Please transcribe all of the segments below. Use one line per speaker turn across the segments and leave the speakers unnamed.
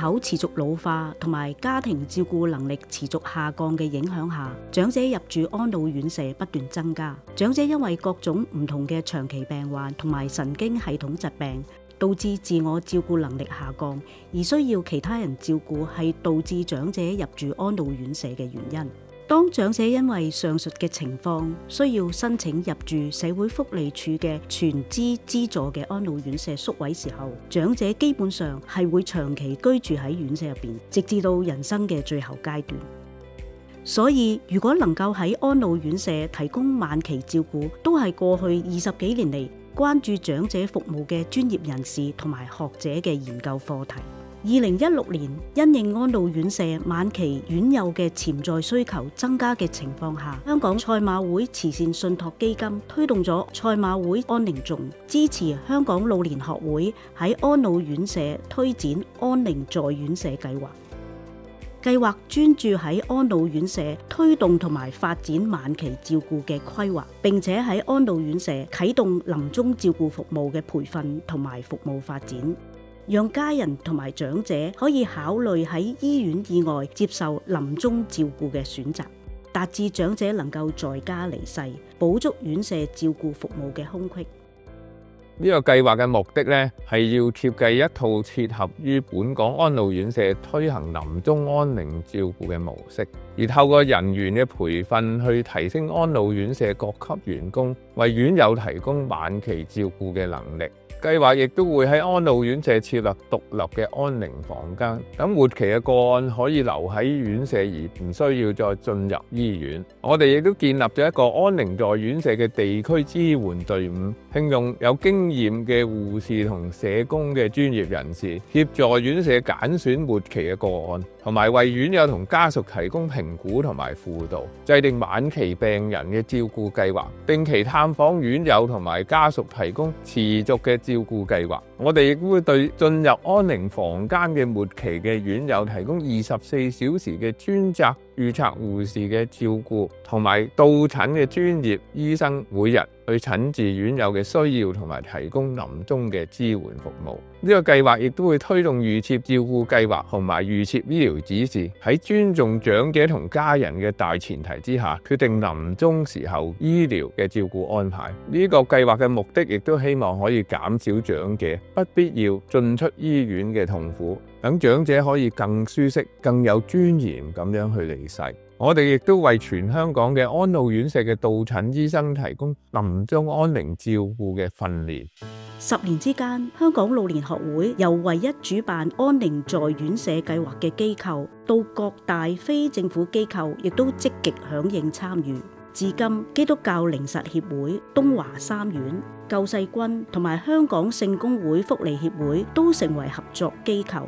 口持續老化同埋家庭照顧能力持續下降嘅影響下，長者入住安老院舍不斷增加。長者因為各種唔同嘅長期病患同埋神經系統疾病，導致自我照顧能力下降，而需要其他人照顧，係導致長者入住安老院舍嘅原因。當長者因為上述嘅情況需要申請入住社會福利署嘅全資資助嘅安老院舍宿位時候，長者基本上係會長期居住喺院舍入邊，直至到人生嘅最後階段。所以如果能夠喺安老院舍提供晚期照顧，都係過去20幾年嚟關注長者服務嘅專業人士同埋學者嘅研究課題。2016年，因應安老院舍晚期院友嘅潛在需求增加嘅情況下，香港賽馬會慈善信託基金推動咗賽馬會安寧頌，支持香港老年學會喺安老院舍推展安寧在院舍計劃。計劃專注喺安老院舍推動同埋發展晚期照顧嘅規劃，並且喺安老院舍啟動臨終照顧服務嘅培訓同埋服務發展，讓家人同埋長者可以考慮喺醫院以外接受臨終照顧嘅選擇，達至長者能夠在家離世，補足院舍照顧服務嘅空隙。
呢個計劃嘅目的呢，係要設計一套切合於本港安老院舍推行臨終安寧照顧嘅模式，而透過人員嘅培訓去提升安老院舍各級員工為院友提供晚期照顧嘅能力。計劃亦都會喺安老院舍設立獨立嘅安寧房間，等末期嘅個案可以留喺院舍而唔需要再進入醫院。我哋亦都建立咗一個安寧在院舍嘅地區支援隊伍，聘用有經驗嘅護士同社工嘅專業人士，協助院舍揀選末期嘅個案，同埋為院友同家屬提供評估同埋輔導，制定晚期病人嘅照顧計劃，定期探訪院友同埋家屬，提供持續嘅照顧計劃。我哋亦會對進入安寧房間嘅末期嘅院友提供24小時嘅專責預策護士嘅照顧，同埋到診嘅專業醫生每日去診治院友嘅需要，同埋提供臨終嘅支援服務。呢個計劃亦都會推動預設照顧計劃同埋預設醫療指示，喺尊重長者同家人嘅大前提之下，決定臨終時候醫療嘅照顧安排。呢個計劃嘅目的亦都希望可以減少長者不必要進出醫院嘅痛苦，等長者可以更舒適、更有尊嚴咁樣去離世。我哋亦都為全香港嘅安老院舍嘅到診醫生提供臨終安寧照顧嘅訓練。
10年之間，香港老年學會由唯一主辦安寧在院舍計劃嘅機構，到各大非政府機構亦都積極響應參與。至今，基督教靈實協會、東華三院、救世軍同埋香港聖公會福利協會都成為合作機構，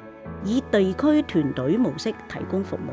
以地區團隊模式提供服務。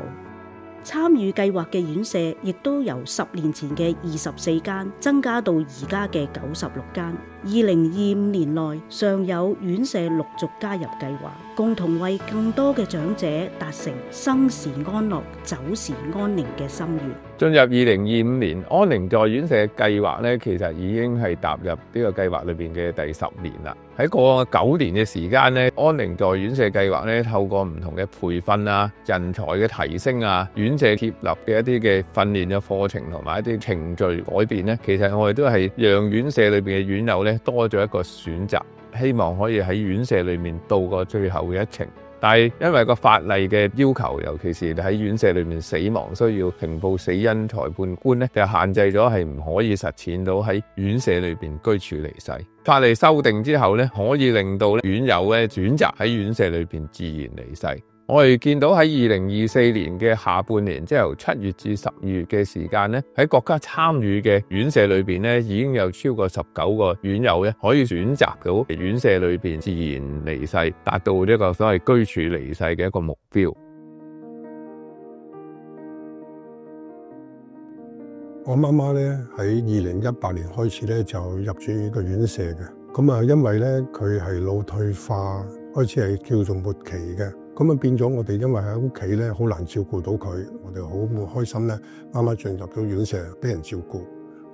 參與計劃嘅院舍亦都由10年前嘅24間增加到而家嘅96間。2025年內尚有院舍陸續加入計劃，共同為更多嘅長者達成生時安樂、走時安寧嘅心願。
進入2025年，安寧在院舍計劃咧，其實已經係踏入呢個計劃裏邊嘅第10年啦。喺過9年嘅時間咧，安寧在院舍計劃咧，透過唔同嘅培訓啊、人才嘅提升啊、院舍設立嘅一啲嘅訓練嘅課程同埋一啲程序改變咧，其實我哋都係讓院舍裏邊嘅院友咧多咗一個選擇，希望可以喺院舍裏面度過最後嘅一程。但係因為個法例嘅要求，尤其是喺院舍裏面死亡需要呈報死因裁判官咧，就限制咗係唔可以實踐到喺院舍裏邊居處離世。法例修訂之後咧，可以令到院友咧選擇喺院舍裏邊自然離世。我哋見到喺2024年嘅下半年，即係由7月至12月嘅時間咧，喺國家參與嘅院舍裏邊咧，已經有超過19個院友咧可以選擇到院舍裏邊自然離世，達到呢個所謂居處離世嘅一個目標。
我媽媽咧喺2018年開始咧就入住呢個院舍嘅，咁啊因為咧佢係腦退化，開始係叫做末期嘅。咁啊變咗我哋因為喺屋企咧好難照顧到佢，我哋好唔開心咧，媽媽進入到院舍俾人照顧。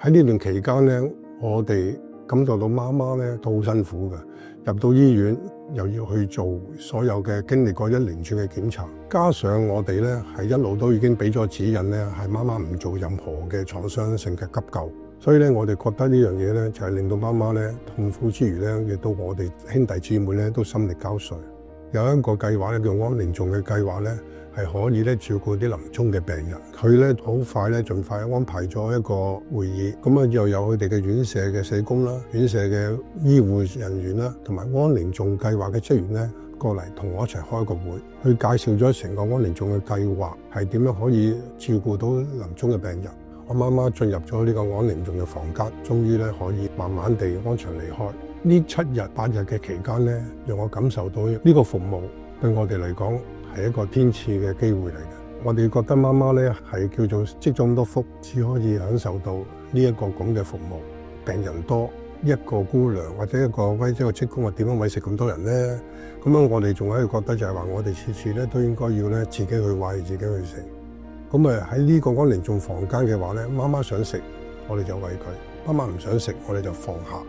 喺呢段期間咧，我哋感受到媽媽咧都好辛苦嘅。入到醫院又要去做所有嘅經歷過一連串嘅檢查，加上我哋咧係一路都已經俾咗指引咧，係媽媽唔做任何嘅創傷性嘅急救，所以咧我哋覺得呢樣嘢咧就係令到媽媽咧痛苦之餘咧，亦都我哋兄弟姊妹咧都心力交瘁。有一個計劃咧叫安寧頌嘅計劃咧，係可以咧照顧啲臨終嘅病人。佢咧好快咧，盡快安排咗一個會議，咁啊又有佢哋嘅院舍嘅社工啦、院舍嘅醫護人員啦，同埋安寧頌計劃嘅職員咧過嚟同我一齊開個會，去介紹咗成個安寧頌嘅計劃係點樣可以照顧到臨終嘅病人。我媽媽進入咗呢個安寧頌嘅房間，終於咧可以慢慢地安詳離開。呢7日8日嘅期間咧，讓我感受到呢個服務對我哋嚟講係一個天賜嘅機會嚟嘅。我哋覺得媽媽咧係叫做積咗咁多福，只可以享受到呢一個咁嘅服務。病人多，一個姑娘或者一個職工，話點樣餵食咁多人咧？咁樣我哋仲喺度覺得就係話，我哋次次咧都應該要咧自己去餵，自己去食。咁啊喺呢個安寧頌房間嘅話咧，媽媽想食，我哋就餵佢；媽媽唔想食，我哋就放下。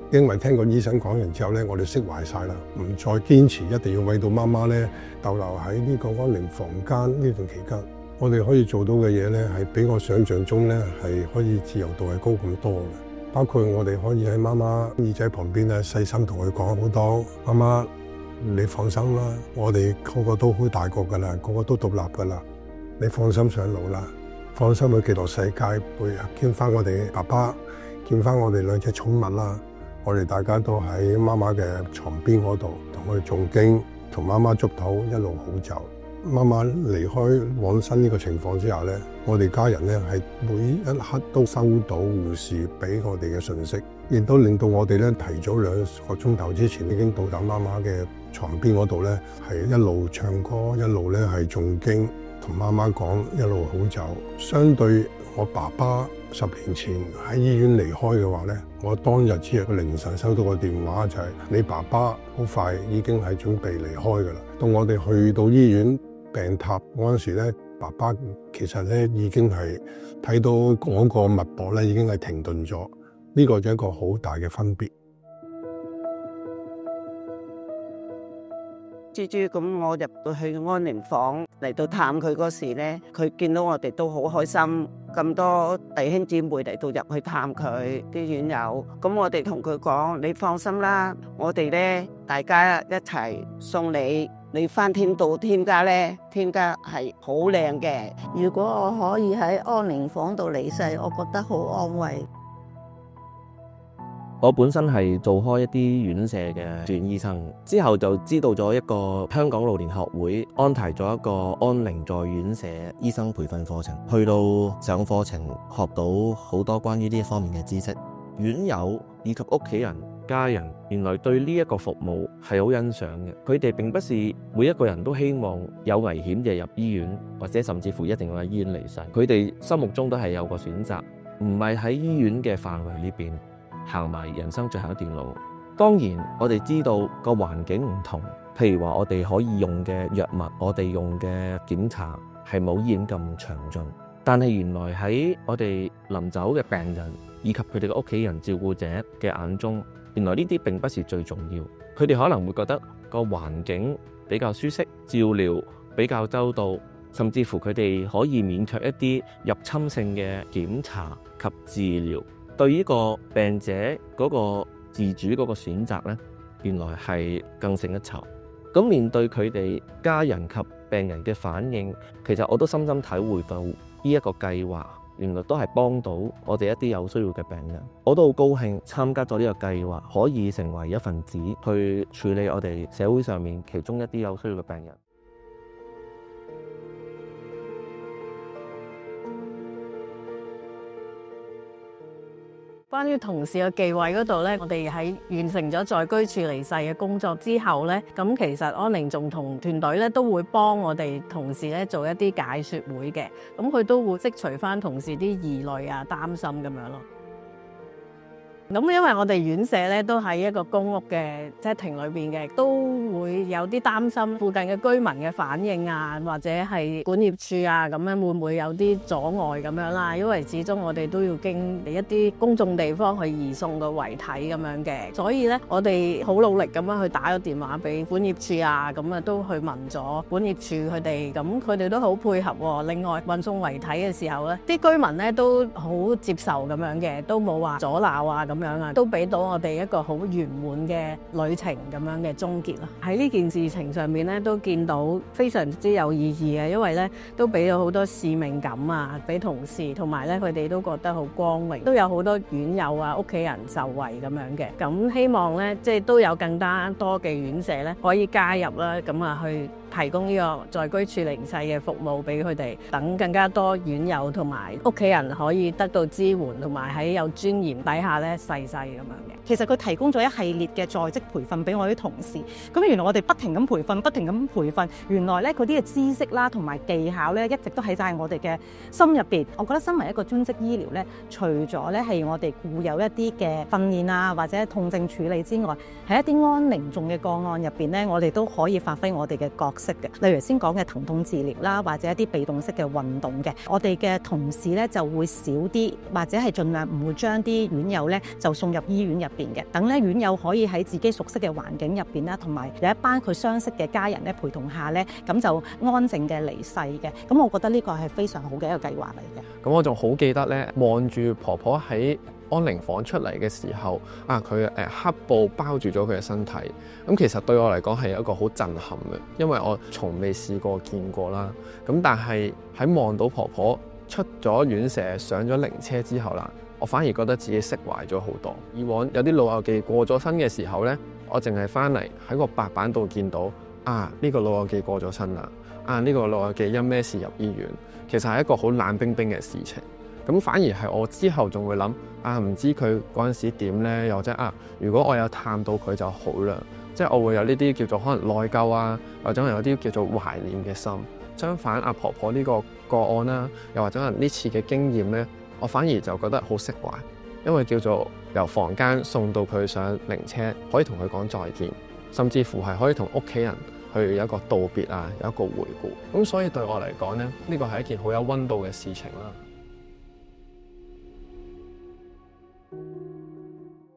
因為聽過醫生講完之後咧，我哋釋懷晒啦，唔再堅持一定要餵到媽媽咧逗留喺呢個安寧房間呢段期間。我哋可以做到嘅嘢咧，係比我想象中咧係可以自由度係高咁多嘅。包括我哋可以喺媽媽耳仔旁邊咧細心同佢講好多，媽媽你放心啦，我哋個個都好大個噶啦，個個都獨立噶啦，你放心上路啦，放心去極樂世界，會見翻我哋爸爸，見翻我哋2隻寵物啦。我哋大家都喺媽媽嘅床邊嗰度同佢誦經，同媽媽祝禱，一路好走。媽媽離開往生呢個情況之下咧，我哋家人咧係每一刻都收到護士俾我哋嘅訊息，亦都令到我哋咧提早2個鐘頭之前已經到達媽媽嘅床邊嗰度咧，係一路唱歌，一路咧係誦經，同媽媽講一路好走。相對我爸爸10年前喺醫院離開嘅話咧，我當日只係凌晨收到個電話，就係你爸爸好快已經係準備離開噶啦。到我哋去到醫院病榻嗰陣時咧，爸爸其實咧已經係睇到嗰個脈搏咧已經係停頓咗，呢個就係一個好大嘅分別。
豬豬咁，我入到去安寧房嚟到探佢嗰時咧，佢見到我哋都好開心，咁多弟兄姊妹嚟到入去探佢啲院友。咁我哋同佢講：你放心啦，我哋咧大家一齊送你。你翻天到天家咧，天家係好靚嘅。
如果我可以喺安寧房度離世，我覺得好安慰。
我本身係做開一啲院舍嘅住院醫生，之後就知道咗一個香港老年學會安排咗一個安寧在院舍醫生培訓課程，去到上課程學到好多關於呢一方面嘅知識。院友以及屋企人、家人原來對呢一個服務係好欣賞嘅，佢哋並不是每一個人都希望有危險就入醫院，或者甚至乎一定要喺醫院離世。佢哋心目中都係有個選擇，唔係喺醫院嘅範圍裏邊行埋人生最後一段路。當然我哋知道個環境唔同，譬如話我哋可以用嘅藥物，我哋用嘅檢查係冇醫院咁詳盡，但係原來喺我哋臨走嘅病人以及佢哋嘅屋企人照顧者嘅眼中，原來呢啲並不是最重要。佢哋可能會覺得個環境比較舒適，照料比較周到，甚至乎佢哋可以免卻一啲入侵性嘅檢查及治療。對於個病者嗰個自主嗰個選擇呢，原來係更勝一籌。咁面對佢哋家人及病人嘅反應，其實我都深深體會到呢一個計劃原來都係幫到我哋一啲有需要嘅病人。我都好高興參加咗呢個計劃，可以成為一份子去處理我哋社會上面其中一啲有需要嘅病人。
關於同事嘅忌諱嗰度咧，我哋喺完成咗在居處離世嘅工作之後咧，咁其實安寧頌同團隊咧都會幫我哋同事咧做一啲解說會嘅，咁佢都會釋除翻同事啲疑慮啊、擔心咁樣咯。咁因為我哋院舍咧都喺一個公屋嘅setting裏邊嘅，都會有啲擔心附近嘅居民嘅反應啊，或者係管業處啊咁樣會唔會有啲阻礙咁樣啦？因為始終我哋都要經一啲公眾地方去移送個遺體咁樣嘅，所以咧我哋好努力咁樣去打咗電話俾管業處啊，咁啊都去問咗管業處佢哋，咁佢哋都好配合喎。另外運送遺體嘅時候咧，啲居民咧都好接受咁樣嘅，都冇話阻撓啊咁樣啊，都俾到我哋一個好圓滿嘅旅程咁樣嘅終結啦。喺呢件事情上面咧，都見到非常之有意義嘅，因為咧都俾咗好多使命感啊，俾同事，同埋咧佢哋都覺得好光榮，都有好多院友啊、屋企人受惠咁樣嘅。咁希望咧，即係都有更加多嘅院舍咧可以加入啦，咁啊去提供呢個在居處離世嘅服務俾佢哋，等更加多院友同埋屋企人可以得到支援，同埋喺有尊嚴底下咧逝世咁樣嘅。
其實佢提供咗一系列嘅在職培訓俾我啲同事，咁原來我哋不停咁培訓，不停咁培訓，原來咧嗰啲嘅知識啦同埋技巧咧一直都喺晒我哋嘅心入邊。我覺得身為一個專職醫療咧，除咗咧係我哋固有一啲嘅訓練啊或者痛症處理之外，喺一啲安寧重嘅個案入邊咧，我哋都可以發揮我哋嘅角色嘅。例如先講嘅疼痛治療啦，或者一啲被動式嘅運動嘅，我哋嘅同事咧就會少啲，或者係盡量唔會將啲院友咧就送入醫院入邊嘅，等咧院友可以喺自己熟悉嘅環境入邊啦，同埋有一班佢相識嘅家人咧陪同下咧，咁就安靜嘅離世嘅。咁我覺得呢個係非常好嘅一個計劃嚟嘅。
咁我仲好記得咧，望住婆婆喺安寧房出嚟嘅時候，佢黑布包住咗佢嘅身體，咁其實對我嚟講係一個好震撼嘅，因為我從未試過見過啦。咁但係喺望到婆婆出咗院舍上咗靈車之後啦，我反而覺得自己釋懷咗好多。以往有啲老友記過咗身嘅時候呢，我淨係翻嚟喺個白板度見到呢個老友記過咗身啦，呢個老友記因咩事入醫院，其實係一個好冷冰冰嘅事情。咁反而係我之後仲會諗唔知佢嗰陣時點呢？又或者如果我有探到佢就好啦。即係我會有呢啲叫做可能內疚或者有啲叫做懷念嘅心。相反，婆婆呢個案啦，又或者可能呢次嘅經驗呢，我反而就覺得好釋懷，因為叫做由房間送到佢上靈車，可以同佢講再見，甚至乎係可以同屋企人去有一個道別有一個回顧。咁所以對我嚟講呢，呢個係一件好有溫度嘅事情啦。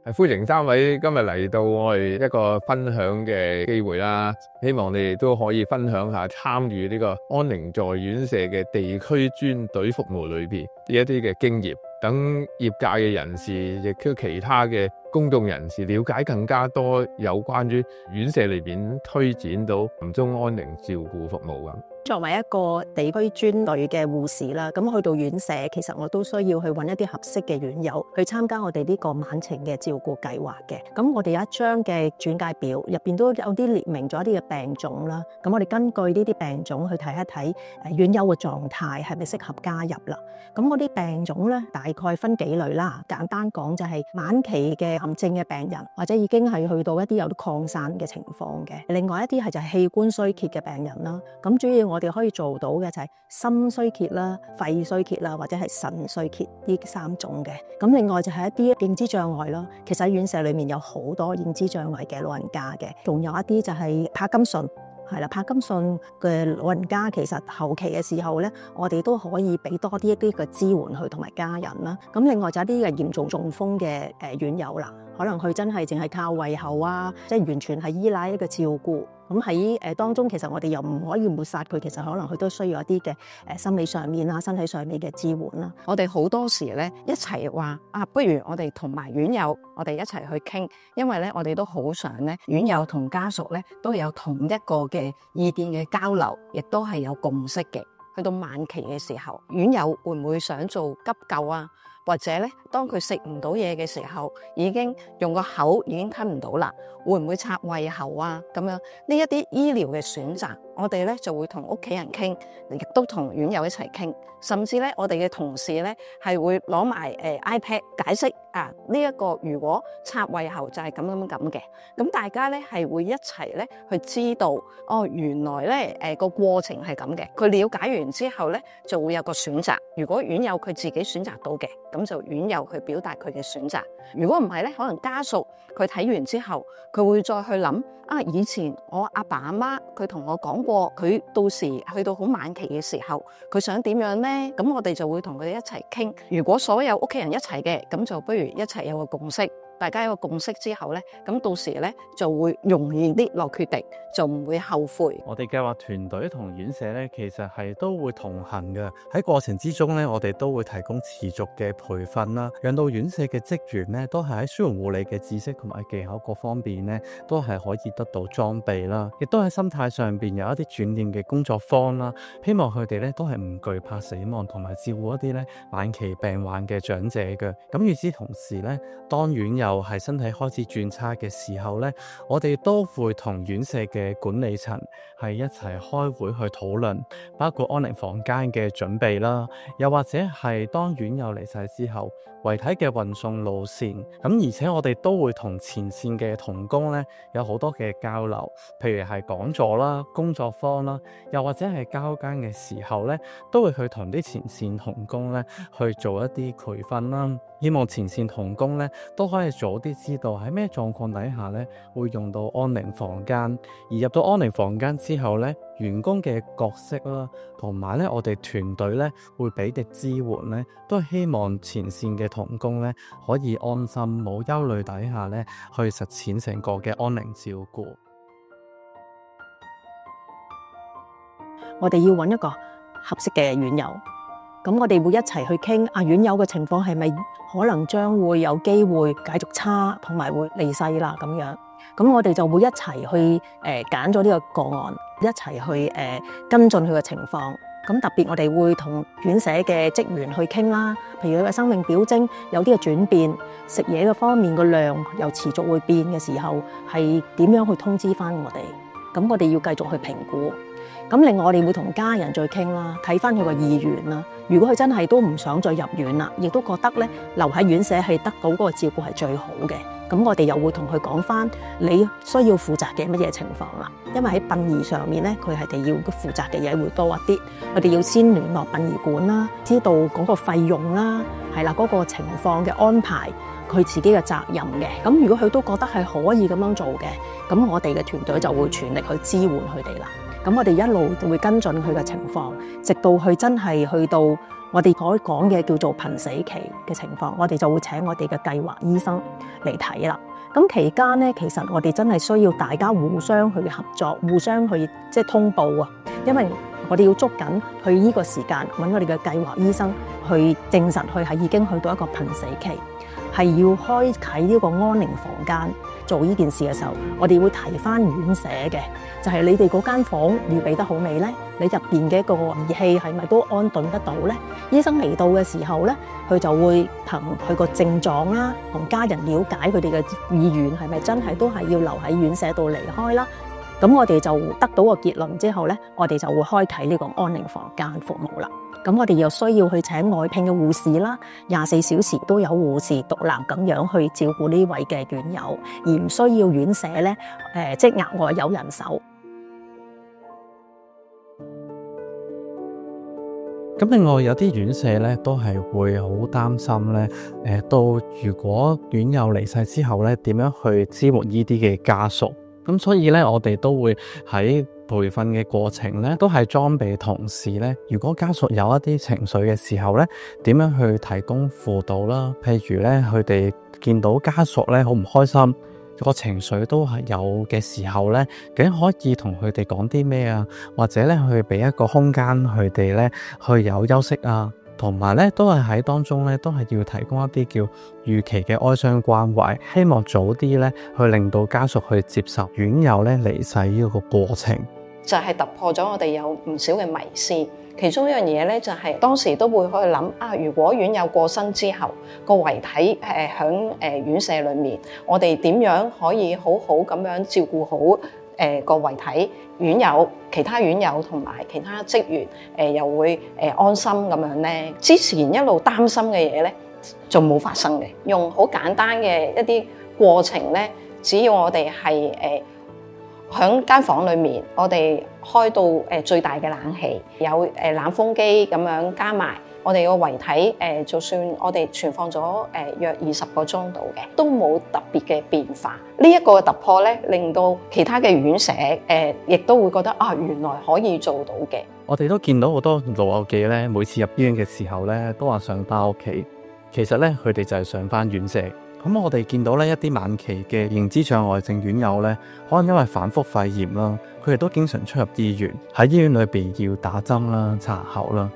歡迎3位今日嚟到我哋一個分享嘅機會啦，希望你哋都可以分享下參與呢個安寧在院舍嘅地區專隊服務裏邊一啲嘅經驗，等業界嘅人士亦都其他嘅公眾人士了解更加多有關於院舍裏邊推展到臨終安寧照顧服務咁。
作為一個地區專隊嘅護士啦，咁去到院舍，其實我都需要去揾一啲合適嘅院友去參加我哋呢個晚晴嘅照顧計劃嘅。咁我哋有一張嘅轉介表，入邊都有啲列明咗一啲嘅病種啦。咁我哋根據呢啲病種去睇一睇院友嘅狀態係咪適合加入啦。咁嗰啲病種咧大概分幾類啦。簡單講就係晚期嘅癌症嘅病人，或者已經係去到一啲有啲擴散嘅情況嘅。另外一啲係就係器官衰竭嘅病人啦。咁主要我哋可以做到嘅就係心衰竭啦、肺衰竭啦，或者係腎衰竭呢3種嘅。咁另外就係一啲認知障礙啦。其實喺院舍裏面有好多認知障礙嘅老人家嘅，仲有一啲就係帕金遜。係啦，帕金遜嘅老人家其實後期嘅時候咧，我哋都可以俾多啲一啲嘅支援佢同埋家人啦。咁另外就一啲嘅嚴重中風嘅院友啦，可能佢真係淨係靠胃喉即係完全係依賴一個照顧。咁喺當中，其實我哋又唔可以抹殺佢，其實可能佢都需要一啲嘅心理上面身體上面嘅支援啦。
我哋好多時咧一齊話不如我哋同埋院友，我哋一齊去傾，因為咧我哋都好想咧院友同家屬咧都有同一個嘅意見嘅交流，亦都係有共識嘅。去到晚期嘅時候，院友會唔會想做急救或者咧，當佢食唔到嘢嘅時候，已經用個口已經吞唔到啦，會唔會插胃喉咁樣？呢一啲醫療嘅選擇，我哋咧就會同屋企人傾，亦都同院友一齊傾，甚至咧我哋嘅同事咧係會攞埋iPad 解釋呢一個如果插胃喉就係咁嘅，咁大家咧係會一齊咧去知道原來咧個過程係咁嘅。佢了解完之後咧就會有個選擇，如果院友佢自己選擇到嘅，咁咁就院友去表達佢嘅選擇。如果唔係咧，可能家屬佢睇完之後，佢會再去諗啊，以前我阿爸阿媽佢同我講過，佢到時去到好晚期嘅時候，佢想點樣咧？咁我哋就會同佢哋一齊傾。如果所有屋企人一齊嘅，咁就不如一齊有個共識。大家有個共識之後咧，咁到時咧就會容易啲落決定，就唔會後悔。
我哋計劃團隊同院舍咧，其實係都會同行嘅。喺過程之中咧，我哋都會提供持續嘅培訓啦，讓到院舍嘅職員咧，都係喺舒緩護理嘅知識同埋技巧各方面咧，都係可以得到裝備啦。亦都喺心態上邊有一啲轉念嘅工作坊啦，希望佢哋咧都係唔懼怕死亡，同埋照顧一啲咧晚期病患嘅長者嘅。咁與此同時咧，當院友係身體開始轉差嘅時候咧，我哋都會同院舍嘅管理層係一齊開會去討論，包括安寧房間嘅準備啦，又或者係當院友離世之後遺體嘅運送路線。咁而且我哋都會同前線嘅同工咧有好多嘅交流，譬如係講座啦、工作坊啦，又或者係交更嘅時候咧，都會去同啲前線同工咧去做一啲培訓啦。希望前線同工咧都可以早啲知道喺咩狀況底下咧會用到安寧房間，而入到安寧房間之後咧，員工嘅角色啦，同埋咧我哋團隊咧會俾嘅支援咧，都係希望前線嘅同工咧可以安心冇憂慮底下咧去實踐成個嘅安寧照顧。
我哋要揾一個合適嘅院友。咁我哋會一齊去傾啊，院友嘅情況係咪可能將會有機會繼續差，同埋會離世啦咁樣。咁我哋就會一齊去揀咗呢個個案，一齊去跟進佢嘅情況。咁特別我哋會同院舍嘅職員去傾啦，譬如佢嘅生命表徵有啲嘅轉變，食嘢嘅方面個量又持續會變嘅時候，係點樣去通知翻我哋？咁我哋要繼續去評估。咁另外我哋會同家人再傾啦，睇翻佢個意願啦。如果佢真係都唔想再入院啦，亦都覺得咧留喺院舍係得到嗰個照顧係最好嘅，咁我哋又會同佢講翻你需要負責嘅乜嘢情況啦。因為喺殯儀上面咧，佢係哋要負責嘅嘢會多一啲，我哋要先聯絡殯儀館啦，知道嗰個費用啦，係啦嗰個情況嘅安排，佢自己嘅責任嘅。咁如果佢都覺得係可以咁樣做嘅，咁我哋嘅團隊就會全力去支援佢哋啦。咁我哋一路會跟進佢嘅情況，直到佢真係去到我哋可以講嘅叫做瀕死期嘅情況，我哋就會請我哋嘅計劃醫生嚟睇啦。咁期間咧，其實我哋真係需要大家互相去合作，互相去通報啊，因為我哋要捉緊去呢個時間揾我哋嘅計劃醫生去證實佢係已經去到一個瀕死期，係要開啓呢個安寧房間。做呢件事嘅時候，我哋會提翻院舍嘅，就係你哋嗰間房預備得好未呢？你入邊嘅一個儀器係咪都安頓得到呢？醫生嚟到嘅時候呢，佢就會憑佢個症狀啦，同家人了解佢哋嘅意願係咪真係都係要留喺院舍度離開啦。咁我哋就得到個結論之後呢，我哋就會開啓呢個安寧房間服務啦。咁我哋又需要去請外聘嘅護士啦，24小時都有護士獨立咁樣去照顧呢位嘅院友，而唔需要院舍咧額外有人手。
咁另外有啲院舍咧都係會好擔心咧，到如果院友離世之後咧，點樣去支援呢啲嘅家屬？咁所以咧，我哋都會喺培訓嘅過程咧，都係裝備同事咧。如果家屬有一啲情緒嘅時候咧，點樣去提供輔導啦？譬如咧，佢哋見到家屬咧好唔開心，個情緒都係有嘅時候咧，究竟可以同佢哋講啲咩啊？或者咧，去俾一個空間佢哋咧去有休息啊？同埋咧，都係喺當中咧，都係要提供一啲叫預期嘅哀傷關懷，希望早啲咧去令到家屬去接受院友咧離世呢個過程，
就係突破咗我哋有唔少嘅迷思。其中一樣嘢咧，就係當時都會去諗啊，如果院友過身之後，個遺體喺院舍裏面，我哋點樣可以好好咁樣照顧好個遺體？院友、其他院友同埋其他職員又會安心咁樣咧。之前一路擔心嘅嘢咧，就冇發生嘅。用好簡單嘅一啲過程咧，只要我哋係喺間房裏面，我哋開到最大嘅冷氣，有冷風機咁樣加埋我哋個遺體就算我哋存放咗約20個鐘度嘅，都冇特別嘅變化。呢一個突破咧，令到其他嘅院舍亦都會覺得啊，原來可以做到嘅。
我哋都見到好多老友記咧，每次入醫院嘅時候咧，都話想翻屋企。其實咧，佢哋就係想翻院舍。咁我哋見到咧一啲晚期嘅認知障礙症院友咧，可能因為反覆肺炎啦，佢哋都經常出入醫院，喺醫院裏邊要打針啦、搽口啦。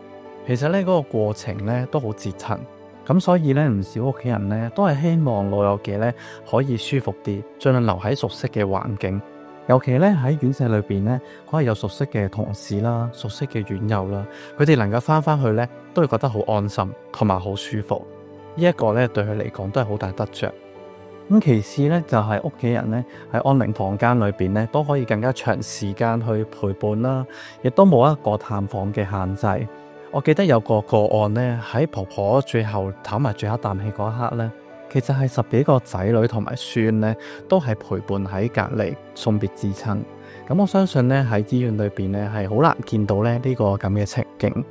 其實咧嗰個過程咧都好折騰。咁所以咧唔少屋企人咧都係希望老友記咧可以舒服啲，盡量留喺熟悉嘅環境。尤其咧喺院舍裏邊咧，可以有熟悉嘅同事啦、熟悉嘅院友啦，佢哋能夠翻去咧，都會覺得好安心同埋好舒服。呢一個咧對佢嚟講都係好大得着。咁其次咧就係屋企人咧喺安寧房間裏邊咧都可以更加長時間去陪伴啦，亦都冇一個探訪嘅限制。我記得有個案咧，喺婆婆最後唞埋最後一啖氣嗰一刻咧，其實係10幾個仔女同埋孫咧都係陪伴喺隔離送別至親。咁我相信咧喺醫院裏邊咧係好難見到咧呢個咁嘅情景。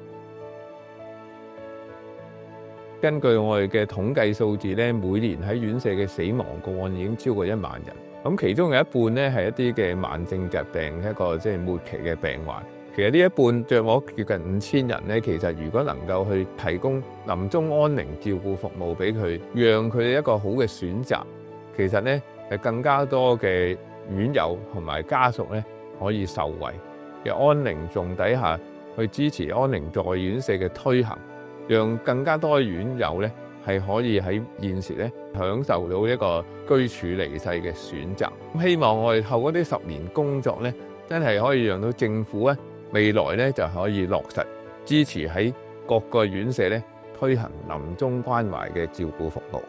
根據我哋嘅統計數字咧，每年喺院舍嘅死亡個案已經超過1萬人。咁其中有一半咧係一啲嘅慢性疾病，一個即係末期嘅病患。其實呢一半約莫接近5000人咧，其實如果能夠去提供臨終安寧照顧服務俾佢，讓佢哋一個好嘅選擇，其實咧係更加多嘅院友同埋家屬咧可以受惠。嘅安寧頌底下去支持安寧在院舍嘅推行，讓更加多嘅院友咧係可以喺現時咧享受到一個居處離世嘅選擇。希望我哋透過呢10年工作咧，真係可以讓到政府咧未來咧就可以落實支持喺各個院舍咧推行臨終關懷嘅照顧服務。